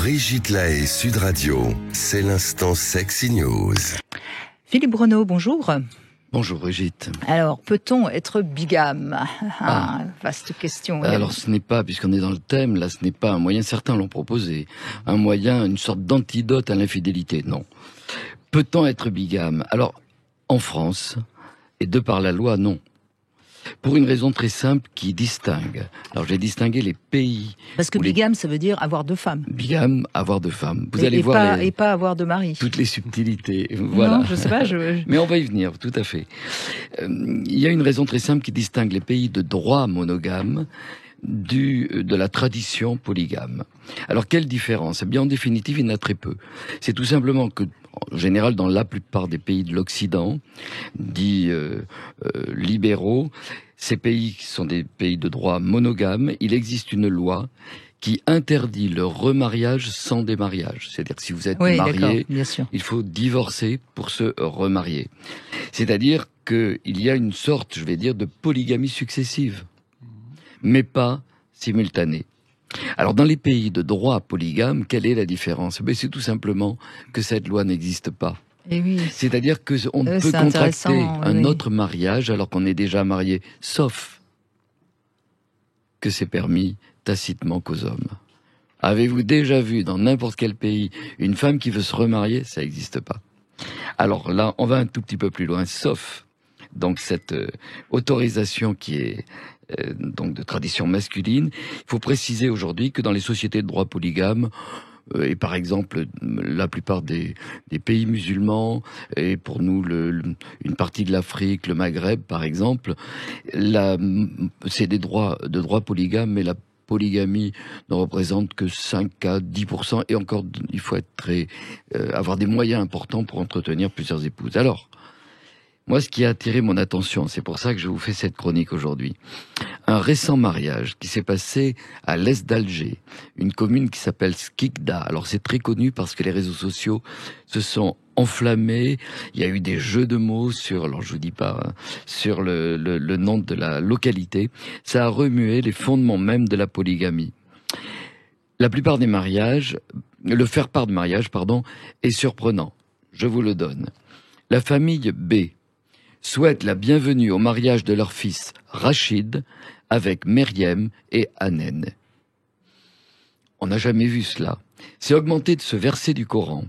Brigitte Lahaie, Sud Radio, c'est l'instant Sexy News. Philippe Renaud, bonjour. Bonjour Brigitte. Alors, peut-on être bigame ? Vaste question. Alors ce n'est pas, puisqu'on est dans le thème, là ce n'est pas un moyen, certains l'ont proposé, un moyen, une sorte d'antidote à l'infidélité, non. Peut-on être bigame ? Alors, en France, et de par la loi, non. Pour une raison très simple qui distingue. Alors j'ai distingué les pays. Parce que bigame, ça veut dire avoir deux femmes. Bigame, avoir deux femmes. Vous allez voir et pas avoir de mari. Toutes les subtilités. Voilà. Non, je sais pas. Mais on va y venir, tout à fait. Il y a une raison très simple qui distingue les pays de droit monogame de la tradition polygame. Alors quelle différence ? Eh bien en définitive, il y en a très peu. C'est tout simplement que, en général, dans la plupart des pays de l'Occident, dits libéraux, ces pays sont des pays de droit monogame, il existe une loi qui interdit le remariage sans démariage. C'est-à-dire que si vous êtes marié, il faut divorcer pour se remarier. C'est-à-dire qu'il y a une sorte, je vais dire, de polygamie successive, mais pas simultanée. Alors dans les pays de droit polygame, quelle est la différence ? C'est tout simplement que cette loi n'existe pas. Et oui. C'est-à-dire qu'on ne peut contracter un autre mariage alors qu'on est déjà marié, sauf que c'est permis tacitement qu'aux hommes. Avez-vous déjà vu dans n'importe quel pays une femme qui veut se remarier ? Ça n'existe pas. Alors là, on va un tout petit peu plus loin, sauf donc cette autorisation qui est donc de tradition masculine. Il faut préciser aujourd'hui que dans les sociétés de droit polygame, et par exemple la plupart des pays musulmans, et pour nous une partie de l'Afrique, le Maghreb par exemple, c'est des droits de droit polygame, mais la polygamie ne représente que 5 à 10%, et encore il faut être avoir des moyens importants pour entretenir plusieurs épouses. Alors, moi, ce qui a attiré mon attention, c'est pour ça que je vous fais cette chronique aujourd'hui. Un récent mariage qui s'est passé à l'est d'Alger, une commune qui s'appelle Skikda. Alors c'est très connu parce que les réseaux sociaux se sont enflammés. Il y a eu des jeux de mots sur, alors je vous dis pas, sur le nom de la localité. Ça a remué les fondements même de la polygamie. La plupart des mariages, le faire-part de mariage, est surprenant. Je vous le donne. La famille B souhaite la bienvenue au mariage de leur fils Rachid avec Meriem et Hanen. On n'a jamais vu cela. C'est augmenté de ce verset du Coran.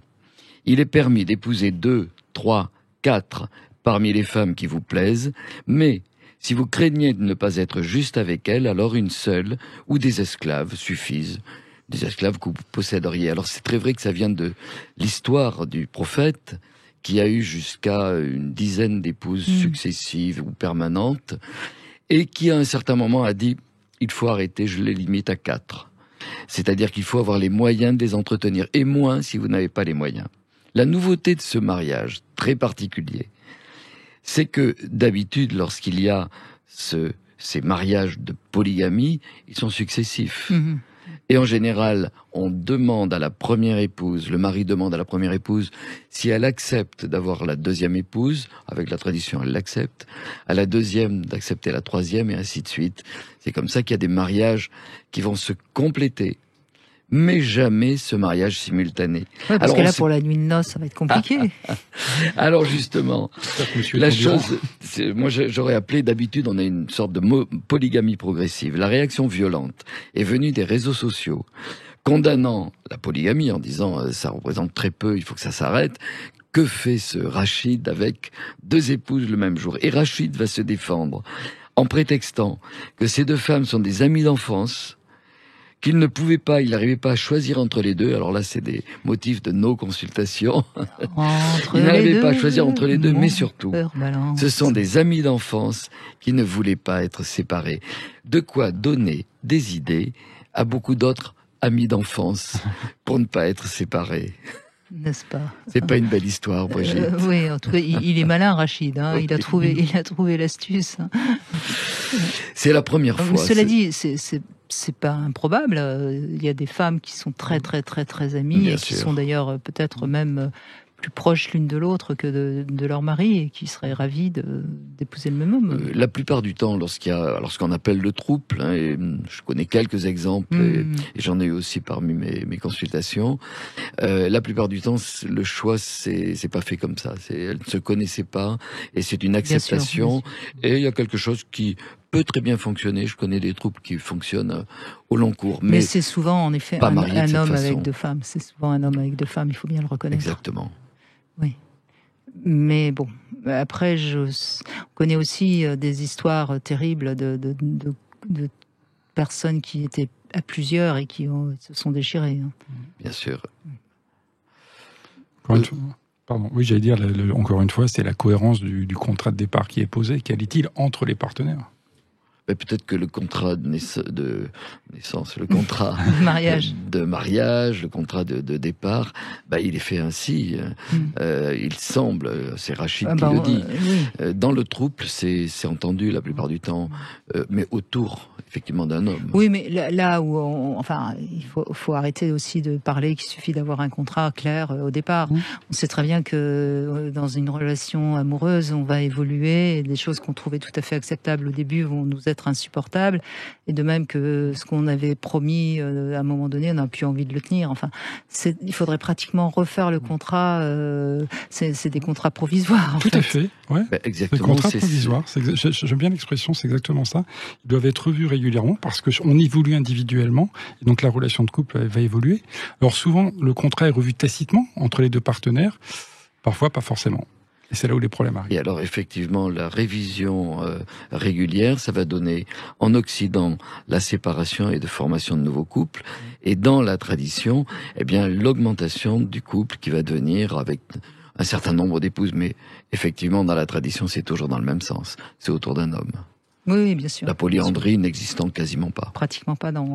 Il est permis d'épouser 2, 3, 4 parmi les femmes qui vous plaisent, mais si vous craignez de ne pas être juste avec elles, alors une seule ou des esclaves suffisent. Des esclaves que vous posséderiez. Alors c'est très vrai que ça vient de l'histoire du prophète, qui a eu jusqu'à une dizaine d'épouses successives ou permanentes, et qui à un certain moment a dit « il faut arrêter, je les limite à 4 ». C'est-à-dire qu'il faut avoir les moyens de les entretenir, et moins si vous n'avez pas les moyens. La nouveauté de ce mariage, très particulier, c'est que d'habitude, lorsqu'il y a ces mariages de polygamie, ils sont successifs. Et en général, on demande à la première épouse, le mari demande à la première épouse si elle accepte d'avoir la deuxième épouse, avec la tradition elle l'accepte, à la deuxième d'accepter la troisième, et ainsi de suite. C'est comme ça qu'il y a des mariages qui vont se compléter, mais jamais ce mariage simultané. Ouais, parce que là, pour la nuit de noces, ça va être compliqué. Alors justement, la chose, moi j'aurais appelé, d'habitude on a une sorte de polygamie progressive. La réaction violente est venue des réseaux sociaux, condamnant la polygamie en disant ça représente très peu, il faut que ça s'arrête. Que fait ce Rachid avec 2 épouses le même jour ? Et Rachid va se défendre en prétextant que ces 2 femmes sont des amies d'enfance, qu'il ne pouvait pas, il n'arrivait pas à choisir entre les 2. Alors là, c'est des motifs de nos consultations. Il n'arrivait pas à choisir entre les 2, mais surtout, ce sont des amis d'enfance qui ne voulaient pas être séparés. De quoi donner des idées à beaucoup d'autres amis d'enfance pour ne pas être séparés. N'est-ce pas ? C'est pas une belle histoire, Brigitte. Oui, en tout cas, il est malin, Rachid. Oui. Il a trouvé l'astuce. C'est la première fois. Cela dit, c'est pas improbable. Il y a des femmes qui sont très amies, et qui sont d'ailleurs peut-être même plus proches l'une de l'autre que de leur mari et qui seraient ravis d'épouser le même homme. La plupart du temps, lorsqu'on appelle le trouble, et je connais quelques exemples et j'en ai eu aussi parmi mes consultations. La plupart du temps, le choix c'est pas fait comme ça. Elles ne se connaissaient pas et c'est une acceptation. Et il y a quelque chose qui peut très bien fonctionner. Je connais des troupes qui fonctionnent au long cours. Mais c'est souvent, en effet, un homme avec 2 femmes. C'est souvent un homme avec 2 femmes, il faut bien le reconnaître. Exactement. Oui. Mais bon, après, on connaît aussi des histoires terribles de personnes qui étaient à plusieurs et qui se sont déchirées. Bien sûr. Pardon, oui, j'allais dire, encore une fois, c'est la cohérence du contrat de départ qui est posé. Quel est-il entre les partenaires ? Peut-être que le contrat de naissance, le contrat de mariage, le contrat de départ, il est fait ainsi. Il semble, c'est Rachid qui le dit. Oui. Dans le trouble, c'est entendu la plupart du temps, mais autour, effectivement, d'un homme. Oui, mais là où, il faut arrêter aussi de parler qu'il suffit d'avoir un contrat clair au départ. On sait très bien que dans une relation amoureuse, on va évoluer et des choses qu'on trouvait tout à fait acceptables au début vont nous être insupportable, et de même que ce qu'on avait promis à un moment donné, on n'a plus envie de le tenir. Il faudrait pratiquement refaire le contrat. C'est des contrats provisoires. Tout à fait. Ouais. Exactement. Les contrats provisoires. J'aime bien l'expression. C'est exactement ça. Ils doivent être revus régulièrement parce que on évolue individuellement, et donc la relation de couple va évoluer. Alors souvent, le contrat est revu tacitement entre les 2 partenaires. Parfois, pas forcément. Et c'est là où les problèmes arrivent. Et alors, effectivement, la révision régulière, ça va donner en Occident la séparation et de formation de nouveaux couples. Et dans la tradition, l'augmentation du couple qui va devenir avec un certain nombre d'épouses. Mais effectivement, dans la tradition, c'est toujours dans le même sens. C'est autour d'un homme. Oui, bien sûr. La polyandrie n'existant quasiment pas. Pratiquement pas dans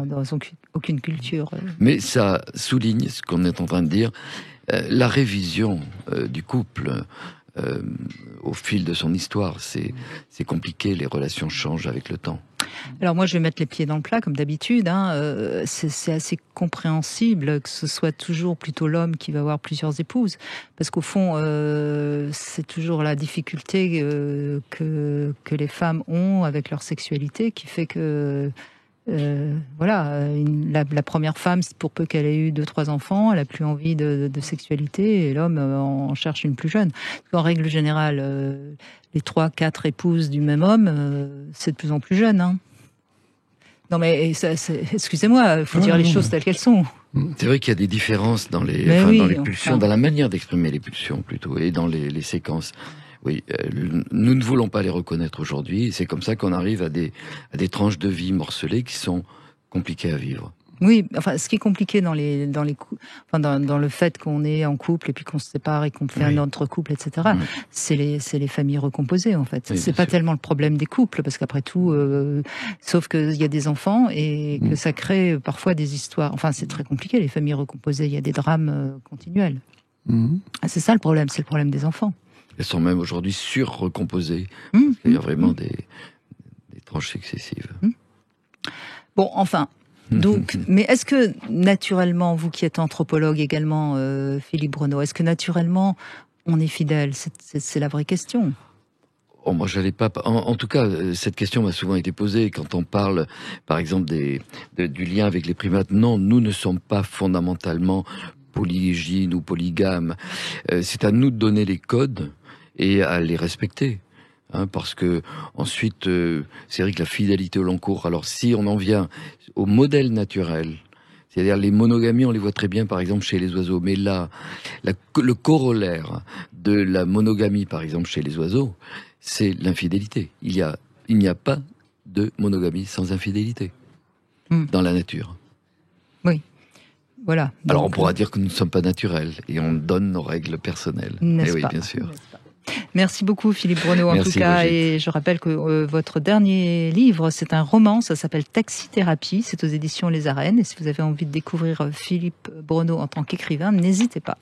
aucune culture. Mais ça souligne ce qu'on est en train de dire. La révision du couple... au fil de son histoire, c'est compliqué, les relations changent avec le temps. Alors moi, je vais mettre les pieds dans le plat, comme d'habitude. C'est assez compréhensible que ce soit toujours plutôt l'homme qui va avoir plusieurs épouses, parce qu'au fond, c'est toujours la difficulté que les femmes ont avec leur sexualité qui fait que... la première femme, pour peu qu'elle ait eu 2-3 enfants, elle a plus envie de sexualité, et l'homme en cherche une plus jeune. En règle générale, les 3-4 épouses du même homme, c'est de plus en plus jeune. Non mais excusez-moi, il faut dire les choses telles qu'elles sont. C'est vrai qu'il y a des différences dans les pulsions, dans la manière d'exprimer les pulsions plutôt, et dans les séquences. Oui, nous ne voulons pas les reconnaître aujourd'hui. C'est comme ça qu'on arrive à des tranches de vie morcelées qui sont compliquées à vivre. Oui, ce qui est compliqué dans le fait qu'on est en couple et puis qu'on se sépare et qu'on fait un autre couple, etc. C'est les familles recomposées, en fait. Oui, c'est pas tellement le problème des couples, parce qu'après tout, sauf qu'il y a des enfants et que ça crée parfois des histoires. C'est très compliqué, les familles recomposées. Il y a des drames continuels. C'est ça le problème, c'est le problème des enfants. Elles sont même aujourd'hui sur-recomposées. Il y a vraiment des tranches successives. Bon, donc, mais est-ce que naturellement, vous qui êtes anthropologue également, Philippe Bruneau, est-ce que naturellement on est fidèle ? C'est la vraie question. Oh, moi, j'allais pas. En tout cas, cette question m'a souvent été posée quand on parle, par exemple, du lien avec les primates. Non, nous ne sommes pas fondamentalement polygynes ou polygames. C'est à nous de donner les codes et à les respecter. Parce que ensuite, c'est vrai que la fidélité au long cours. Alors, si on en vient au modèle naturel, c'est-à-dire les monogamies, on les voit très bien, par exemple, chez les oiseaux. Mais là, le corollaire de la monogamie, par exemple, chez les oiseaux, c'est l'infidélité. Il n'y a pas de monogamie sans infidélité dans la nature. Oui. Voilà. Alors, on pourra dire que nous ne sommes pas naturels et on donne nos règles personnelles. N'est-ce pas ? Bien sûr. Merci beaucoup Philippe Bruneau en tout cas, Brigitte. Et je rappelle que votre dernier livre, c'est un roman, ça s'appelle Taxithérapie, c'est aux éditions Les Arènes, et si vous avez envie de découvrir Philippe Bruneau en tant qu'écrivain, n'hésitez pas.